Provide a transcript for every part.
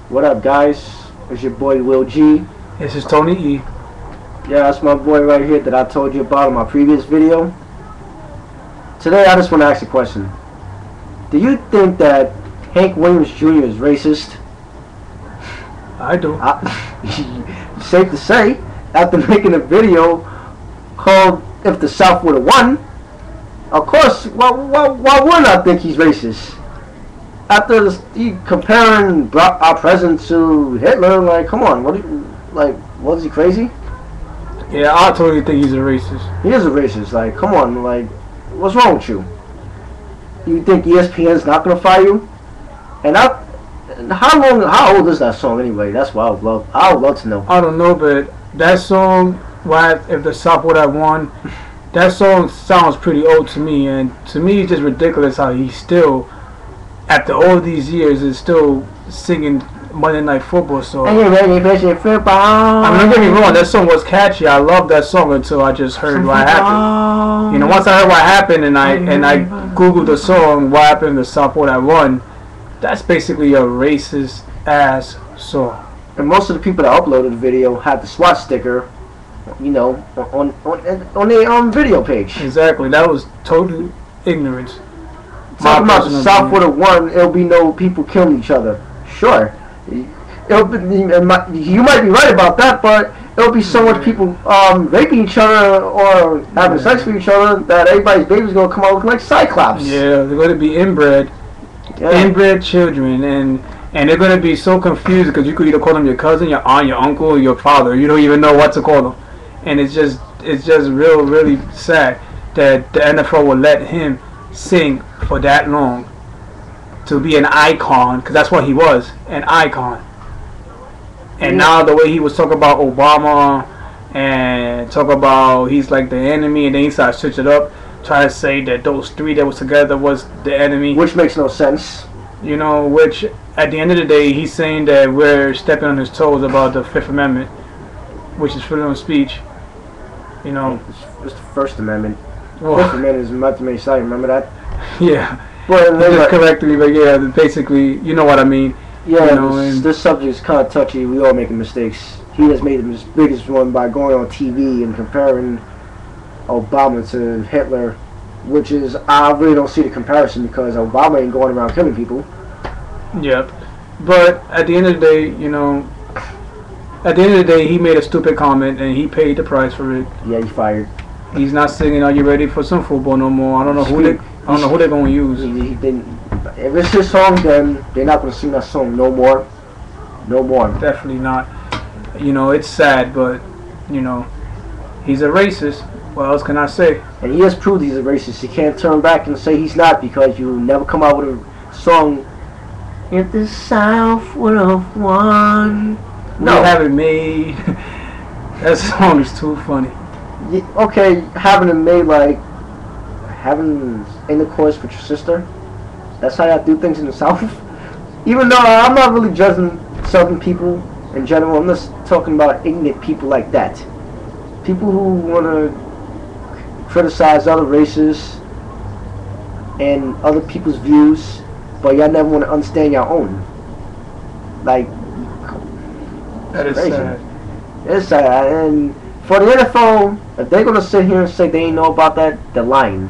What up, guys? It's your boy Will G. This is Tony.E. Yeah, that's my boy right here that I told you about in my previous video. Today, I just want to ask a question. Do you think that Hank Williams Jr. is racist? I do. Safe to say, after making a video called "If the South Would Have Won," of course, why wouldn't I think he's racist? After this, comparing our president to Hitler, like, come on, was he crazy? Yeah, I totally think he's a racist. He is a racist. Like, come on, like, what's wrong with you? You think ESPN's not gonna fire you? And how old is that song anyway? That's what I would love to know. I don't know, but that song, "If the South Would Have Won," that song sounds pretty old to me, and to me it's just ridiculous how he still, after all these years, is still singing Monday Night Football song. Are you ready for football? I mean, don't get me wrong, that song was catchy. I loved that song until I just heard what happened. You know, once I heard what happened and I googled the song "What Happened in the South Would Have Won," that's basically a racist ass song. And most of the people that uploaded the video had the SWAT sticker, you know, on their video page. Exactly, that was total ignorance. Talking about the South would have won, it'll be no people killing each other. Sure, you might be right about that, but it'll be so much people raping each other or having sex with each other that everybody's baby's gonna come out looking like Cyclops. Yeah, they're gonna be inbred children, and they're gonna be so confused because you could either call them your cousin, your aunt, your uncle, or your father. You don't even know what to call them, and it's just really sad that the NFL will let him sing for that long to be an icon, because that's what he was, an icon. And now the way he was talking about Obama and talk about he's like the enemy, and then he started to switch it up, try to say that those three that was together was the enemy, which makes no sense. You know, which at the end of the day he's saying that we're stepping on his toes about the Fifth Amendment, which is freedom of speech. You know, it's the First Amendment. Fifth Amendment is meant to make sight. Remember that? Yeah. Well, just correctly, but yeah, basically, you know what I mean. Yeah, you know, this subject is kind of touchy. We all making mistakes. He has made the biggest one by going on TV and comparing Obama to Hitler, which is, I really don't see the comparison because Obama ain't going around killing people. Yep. But at the end of the day, you know, he made a stupid comment and he paid the price for it. Yeah, he fired. He's not singing "Are You Ready for Some Football" no more. I don't know who they're gonna use. He didn't. If it's his song, then they're not gonna sing that song no more. No more. Definitely not. You know, it's sad, but you know, he's a racist. What else can I say? And he has proved he's a racist. He can't turn back and say he's not, because you never come out with a song. If the South would have won. No, have it made. That song is too funny. Okay, having it made, like having intercourse with your sister. That's how y'all do things in the South. Even though I'm not really judging Southern people in general, I'm just talking about ignorant people like that. People who want to criticize other races and other people's views, but y'all never want to understand your own. Like, that is sad. It's sad. And for the NFL, if they're going to sit here and say they ain't know about that, they're lying.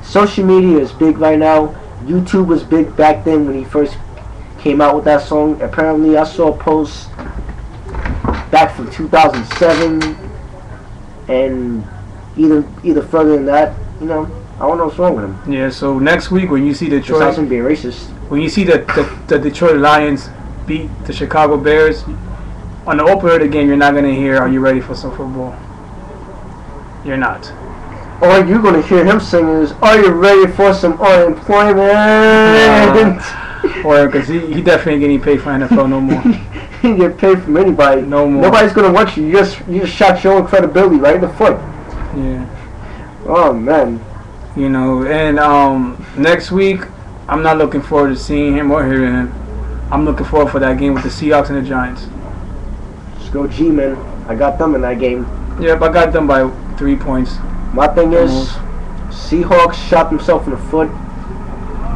Social media is big right now. YouTube was big back then when he first came out with that song. Apparently, I saw a post back from 2007, and either further than that. You know, I don't know what's wrong with him. Yeah. So next week, when you see Detroit, besides him being racist, when you see the Detroit Lions beat the Chicago Bears on the opener of the game, you're not gonna hear "Are You Ready for Some Football?" You're not. All you're going to hear him sing is, "Are you ready for some unemployment?" Or because he definitely ain't getting paid for NFL no more. He ain't get paid from anybody. No more. Nobody's going to watch you. You just shot your own credibility right in the foot. Yeah. Oh, man. You know, and next week, I'm not looking forward to seeing him or hearing him. I'm looking forward for that game with the Seahawks and the Giants. Just go G, man. I got them in that game. Yep, I got them by 3 points. My thing is, Seahawks shot themselves in the foot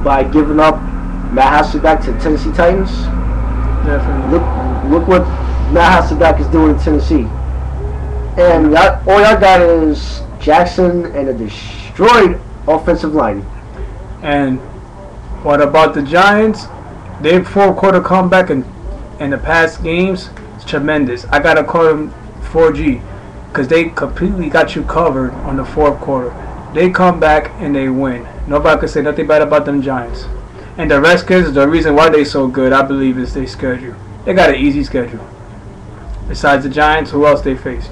by giving up Matt Hasselbeck to the Tennessee Titans. Definitely. Look what Matt Hasselbeck is doing in Tennessee. And all y'all got is Jackson and a destroyed offensive line. And what about the Giants? Their fourth quarter comeback in the past games is tremendous. I gotta call them 4G because they completely got you covered on the fourth quarter. They come back and they win. Nobody can say nothing bad about them Giants. And the Redskins, the reason why they so good, I believe, is their schedule. They got an easy schedule. Besides the Giants, who else they faced?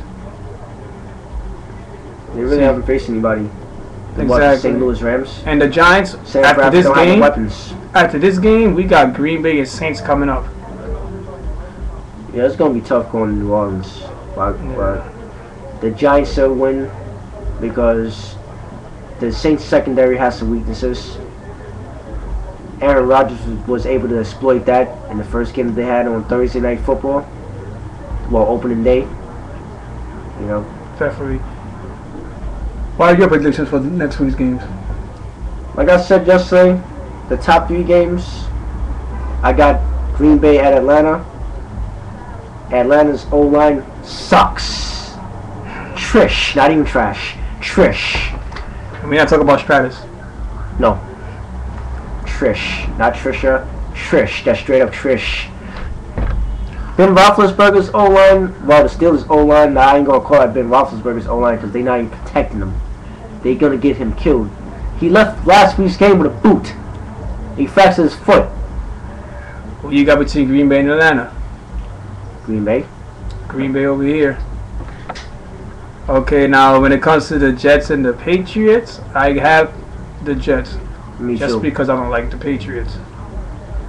They really haven't faced anybody. Exactly. St. Louis Rams. And the Giants, after this game, we got Green Bay and Saints coming up. Yeah, it's gonna be tough going to New Orleans, but the Giants will win because the Saints secondary has some weaknesses. Aaron Rodgers was able to exploit that in the first game that they had on Thursday Night Football, opening day. You know. Definitely. What are your predictions for the next week's games? Like I said yesterday, the top 3 games, I got Green Bay at Atlanta. Atlanta's O-line sucks. Trish, not even trash. Trish. We're not talking about Stratus. No. Trish, not Trisha. Trish, that's straight up Trish. Ben Roethlisberger's O-line, the Steelers' O-line, I ain't gonna call it Ben Roethlisberger's O-line because they're not even protecting him. They're gonna get him killed. He left last week's game with a boot. He fractured his foot. Who you got between Green Bay and Atlanta? Green Bay. Green Bay over here. Okay, now when it comes to the Jets and the Patriots, I have the Jets. Me just too. Because I don't like the Patriots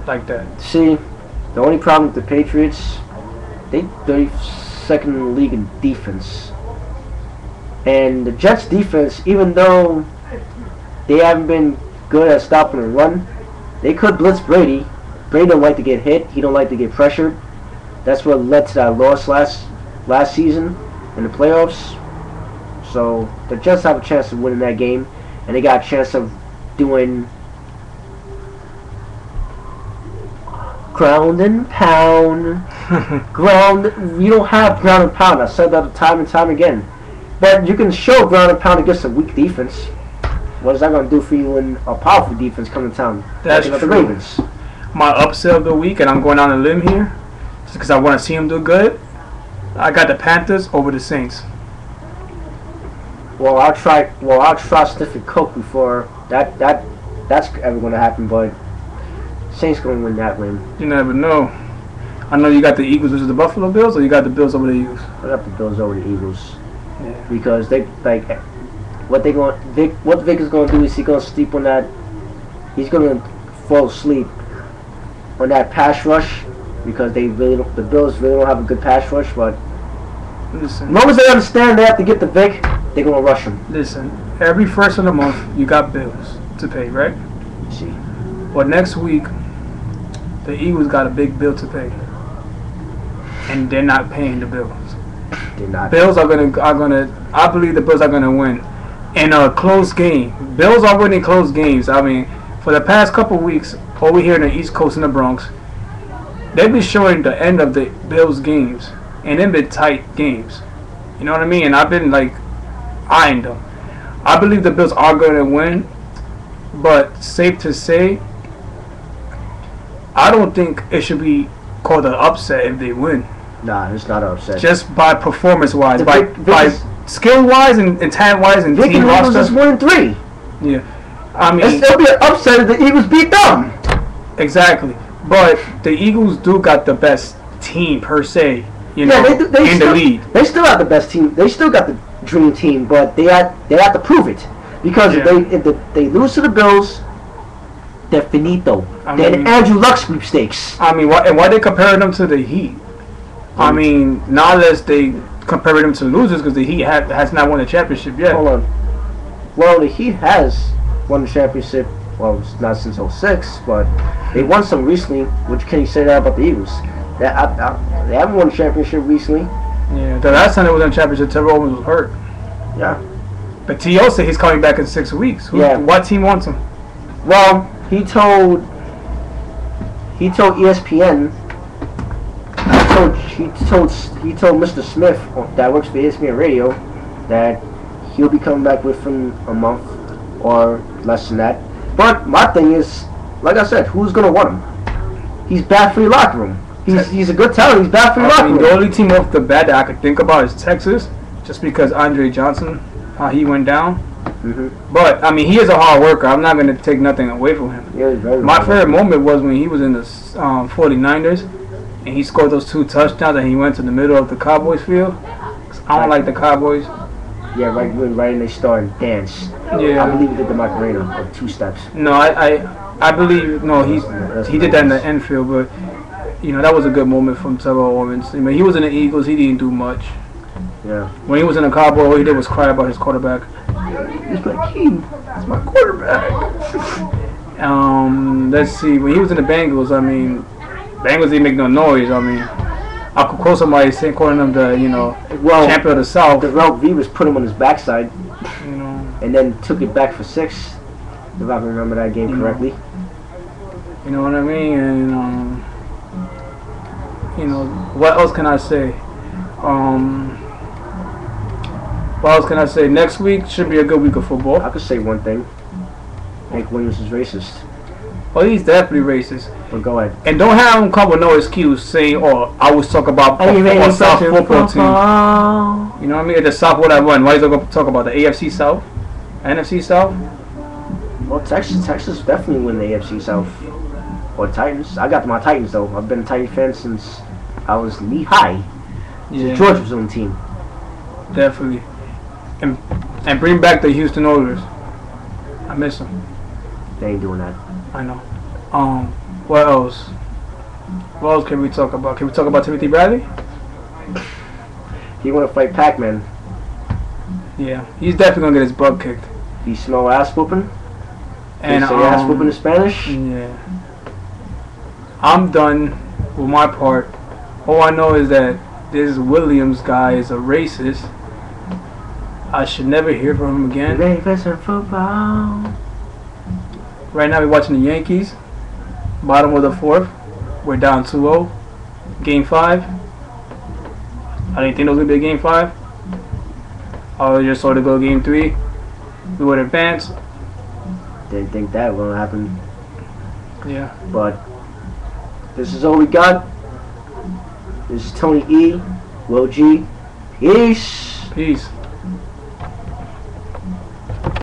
like that. See, the only problem with the Patriots, they're 32nd in the league in defense. And the Jets defense, even though they haven't been good at stopping the run, they could blitz Brady. Brady don't like to get hit. He don't like to get pressured. That's what led to that loss last season in the playoffs. So the Jets have a chance of winning that game, and they got a chance of doing ground and pound. You don't have ground and pound. I said that time and time again. But you can show ground and pound against a weak defense. What is that going to do for you when a powerful defense comes to town? That's true. The Ravens. My upset of the week, and I'm going on a limb here, just because I want to see them do good. I got the Panthers over the Saints. Well, I'll try sniffing coke before that's ever going to happen. But Saints going to win that win. You never know. I know you got the Eagles versus the Buffalo Bills, or you got the Bills over the Eagles. I got the Bills over the Eagles. Yeah. Because what Vic is going to do is he's going to sleep on that. He's going to fall asleep on that pass rush because the Bills really don't have a good pass rush. But listen, as long as they understand they have to get the Vic, they're going to rush him. Listen, every first of the month you got bills to pay, right? See. Well, next week the Eagles got a big bill to pay, and they're not paying the bills. They're not. Bills are gonna. I believe the Bills are gonna win in a close game. Bills are winning close games. I mean, for the past couple weeks over here in the East Coast in the Bronx, they've been showing the end of the Bills games, and they've been tight games. You know what I mean? And I've been eyeing them. I believe the Bills are gonna win, but safe to say, I don't think it should be called an upset if they win. Nah, it's not an upset. Just by performance-wise, by skill-wise and talent-wise and team roster. The Eagles is 1-3. Yeah, I mean, it'll be an upset if the Eagles beat them. Exactly, but the Eagles do got the best team per se. In the league. They still have the best team. They still got the dream team, but they have to prove it because if they lose to the Bills, they're finito. They're the Andrew Luck sweepstakes. I mean, why they comparing them to the Heat? I mean, not unless they compare them to losers because the Heat has not won a championship yet. Hold on. Well, the Heat has won the championship. Well, it's not since 06, but they won some recently. Which can you say that about the Eagles? They haven't won a championship recently. Yeah, the last time they won a championship, Terrell Owens was hurt. Yeah. But T.O. said he's coming back in 6 weeks. What team wants him? Well, he told ESPN he told Mr. Smith that works for ESPN Radio that he'll be coming back within a month or less than that. But my thing is, like I said, who's gonna want him? He's bad for your locker room. He's a good talent. He's bad for your locker room. The only team off the bat that I could think about is Texas, just because Andre Johnson, how he went down. But I mean, he is a hard worker. I'm not going to take nothing away from him. Yeah, my favorite moment was when he was in the 49ers and he scored those 2 touchdowns and he went to the middle of the Cowboys field. I don't like the Cowboys. Yeah, right when they start and dance. Yeah, I believe he did the Macarena, or 2 steps. No, I believe he did that in the infield, but you know that was a good moment from Terrell Owens. I mean, he was in the Eagles. He didn't do much. Yeah. When he was in the Cowboys, all he did was cry about his quarterback. He's my king. That's my quarterback. Let's see. When he was in the Bengals, I mean, Bengals didn't make no noise. I mean, I could quote somebody saying, calling him the, champion of the South. The Ralph V was put him on his backside, you know, and then took it back for 6, if I remember that game correctly. You know what I mean? And what else can I say? What else can I say? Next week should be a good week of football. I could say one thing. Hank Williams is racist. Oh, he's definitely racist. But go ahead. And don't have him come with no excuse saying, "Oh, I was talking about a South football team." You know what I mean? The South would have won. Why is he going to talk about the AFC South, NFC South? Well, Texas definitely win the AFC South. Or Titans. I got my Titans though. I've been a Titan fan since I was knee high. Yeah. George was on the team. Definitely. And bring back the Houston Oilers. I miss them. They ain't doing that. I know. What else? What else can we talk about? Can we talk about Timothy Bradley? He want to fight Pac-Man. Yeah, he's definitely gonna get his butt kicked. He smell ass whooping. And say ass whooping in Spanish. Yeah. I'm done with my part. All I know is that this Willams guy is a racist. I should never hear from him again. Football. Right now we're watching the Yankees. Bottom of the 4th. We're down 2-0. Game 5. I didn't think it was going to be a Game 5. I just saw it go Game 3. We would advance. Didn't think that was going to happen. Yeah. But this is all we got. This is Tony E. Will G. Peace. Peace.